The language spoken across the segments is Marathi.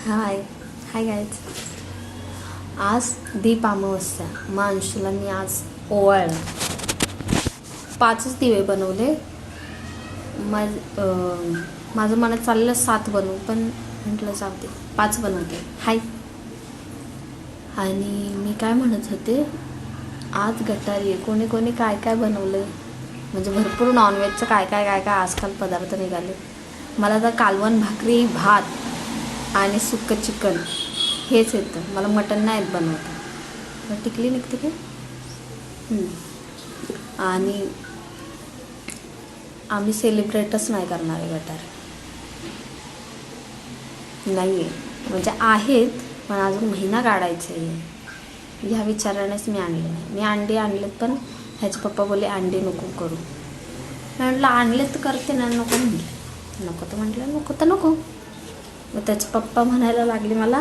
हाय हाय गाईज. आज दीप अमावस्या. मग अंशूला मी आज ओवाळलं. 5च दिवे बनवले. माझं मनात चाललेलं 7 बनवू, पण म्हटलं जाऊ दे 5 बनवते. हाय. आणि मी काय म्हणत होते, आज गटारी आहे. कोणी कोणी काय काय बनवलं, म्हणजे भरपूर नॉनव्हेजचं काय काय काय काय आजकाल पदार्थ निघाले. मला तर कालवण भाकरी, भात आणि सुक्कं चिकन हेच येतं. मला मटण नाही येत बनवता. टिकली निघते का? आणि आम्ही सेलिब्रेटच नाही करणार आहे गटार. नाही आहे म्हणजे आहेत, पण अजून महिना काढायचं आहे. ह्या विचारानेच मी आणले नाही. मी अंडी आणलेत, पण ह्याचे पप्पा बोलले अंडी नको करू. मी म्हटलं आणले तर करते ना. नको म्हटले. नको तर म्हटलं नको तर नको. मग त्याचे पप्पा म्हणायला लागले मला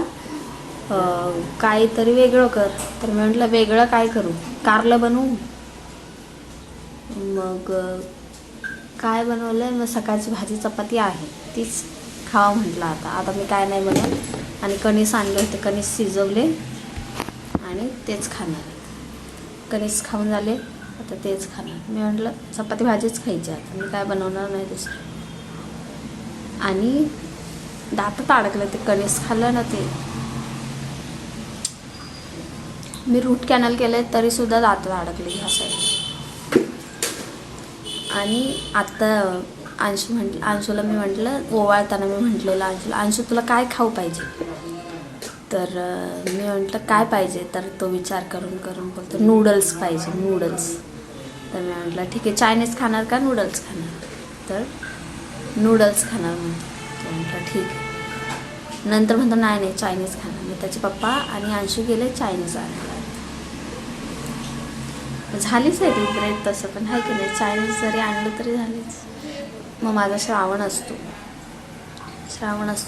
काहीतरी वेगळं कर. तर मी म्हटलं वेगळं काय करू, कारलं बनवू. मग काय बनवलं आहे, मग सकाळची भाजी चपाती आहे तीच खावा म्हटलं. आता मी काय नाही बनवत. आणि कणीस आणले होते, कणीस शिजवले आणि तेच खाणार. कणीस खाऊन झाले, आता तेच खाणार. मी म्हटलं चपाती भाजीच खायची आता, मी काय बनवणार नाही दुसरं. आणि दातात अडकलं ते कणीस खाल्लं ना. ते मी रूट कॅनल केले तरीसुद्धा दातात अडकले ह्या साईड. आणि आत्ता अंशूला मी म्हटलं, ओवाळताना मी म्हटलेलं अंशू तुला काय खाऊ पाहिजे. तर मी म्हटलं काय पाहिजे. तर तो विचार करून करून बोलतो नूडल्स पाहिजे, नूडल्स. तर मी म्हटलं ठीक आहे, चायनीज खाणार का नूडल्स खाणार. तर नूडल्स खाणार म्हणतो. तो म्हटलं ठीक आहे. नंतर म्हणतो नाही नाही चायनीज खाणार. मग त्याचे पप्पा आणि अंशू गेले चायनीज आणायला. झालीच आहे ती ब्रेड तसं, पण आहे की नाही, चायनीज जरी आणलं तरी झालीच. मग माझा श्रावण असतो.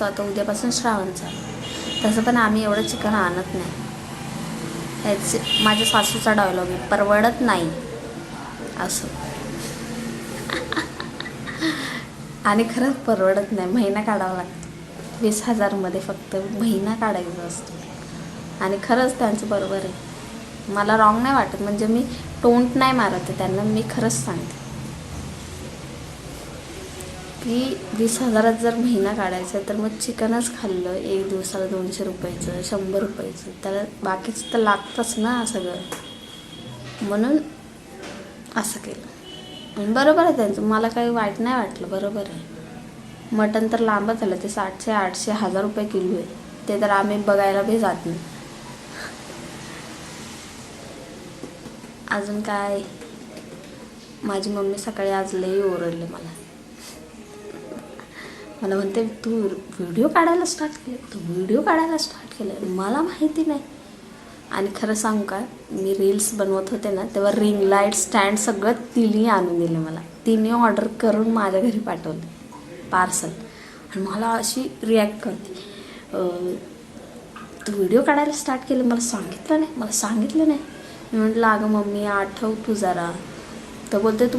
आता उद्यापासून श्रावण चालू. तसं पण आम्ही एवढं चिकन आणत नाही. ह्याचे माझ्या सासूचा डायलॉग आहे, परवडत नाही असं. आणि खरंच परवडत नाही. महिना काढावा लागतो. 20,000 फक्त महिना काढायचा असतो. आणि खरंच त्यांचं बरोबर आहे. मला रॉंग नाही वाटत, म्हणजे मी टोंट नाही मारत आहे त्यांना. मी खरंच सांगते की 20,000 जर महिना काढायचा तर मग चिकनच खाल्लं एक दिवसाला 200 रुपयाचं, 100 रुपयाचं, त्याला बाकीचं तर लागतंच ना सगळं. म्हणून असं केलं. आणि बरोबर आहे त्यांचं, मला काही वाईट नाही वाटलं. बरोबर आहे. मटण तर लांबच झालं. ते 700, 800, 1000 रुपये किलो आहे. ते तर आम्ही बघायला बी जात नाही. अजून काय, माझी मम्मी सकाळी आज लई ओरडले मला म्हणते तू व्हिडिओ काढायला स्टार्ट केलं. मला माहिती नाही. आणि खरं सांगू का, मी रील्स बनवत होते ना तेव्हा रिंग लाईट स्टँड सगळं तिने आणून दिले मला. तिने ऑर्डर करून माझ्या घरी पाठवले पार्सल. आणि मला अशी रिॲक्ट करते, तू व्हिडिओ काढायला स्टार्ट केलं, मला सांगितलं नाही. मी म्हटलं अगं मम्मी आठव तू जरा. तर बोलते तू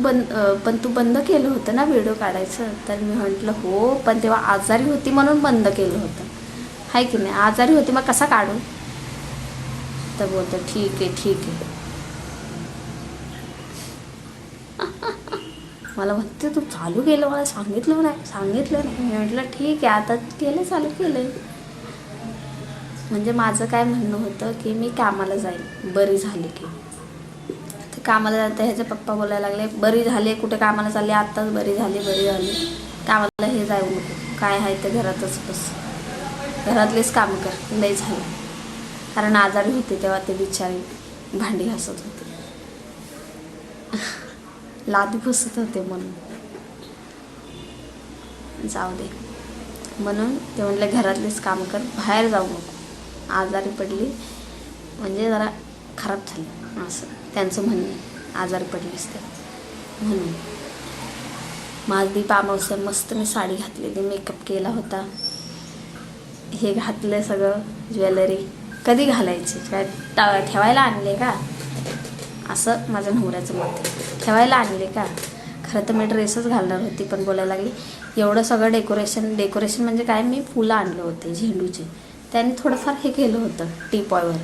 बंद केलं होतं ना व्हिडिओ काढायचं. तर मी म्हटलं हो, पण तेव्हा आजारी होती म्हणून बंद केलं होतं, आहे की नाही. आजारी होती मग कसा काढू. तर बोलते ठीक आहे. मला म्हणते तू चालू केलं, मला सांगितलं नाही. मी म्हटलं ठीक आहे आता चालू केलं. म्हणजे माझं काय म्हणणं होतं की मी कामाला जाईल बरी झाली की. ते कामाला जाते, ह्याचे पप्पा बोलायला लागले बरी झाली कुठे कामाला चालली, आत्ताच बरी झाली. कामाला हे जाऊ नको, काय आहे ते घरातच बस, घरातलेच काम कर, लय झालं. कारण आजारी होते तेव्हा ते बिचारी भांडी घासत होते, लादी पुसत होते. म्हणून जाऊ दे म्हणून ते म्हटले घरातलेच काम कर, बाहेर जाऊ नको. आजारी पडली म्हणजे जरा खराब झाली असं त्यांचं म्हणणं. आजारी पडलीच ते म्हणून. माझं दीप अमावस्या मस्त मी साडी घातलेली, मेकअप केला होता, हे घातलं सगळं. ज्वेलरी कधी घालायची, काय ठेवायला आणले का असं माझ्या नवऱ्याचं मत आहे. ठेवायला आणले का. खरं तर मी ड्रेसच घालणार होती, पण बोलायला लागली एवढं सगळं डेकोरेशन म्हणजे काय, मी फुलं आणले होते झेंडूचे, त्याने थोडंफार हे केलं होतं टीपॉयवर.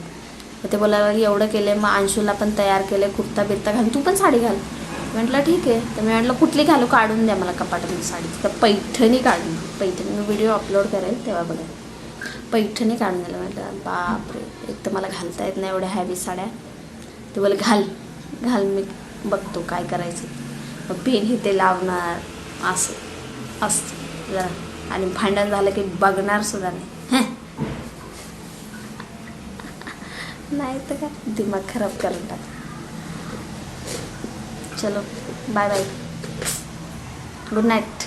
तर ते बोला एवढं केलं आहे, मग अंशूला पण तयार केलं, कुर्ता बिर्ता घाल, तू पण साडी घाल. म्हटलं ठीक आहे. तर मी म्हटलं कुठली घालू, काढून द्या मला कपाटातून साडी. तर पैठणी काढून, पैठणी मी व्हिडिओ अपलोड करेल तेव्हा बघा. पैठणी काढून दिलं. म्हटलं बापरे, एक तर मला घालता येत नाही एवढ्या हॅवी साड्या. ते बोला घाल घाल, मी बघतो काय करायचं. मग पेन हे ते लावणार असं असतं जरा. आणि भांडण झालं की बघणार सुद्धा नाही. नाही तर काय दिमाग खराब करून टाक. चलो बाय बाय, गुड नाईट.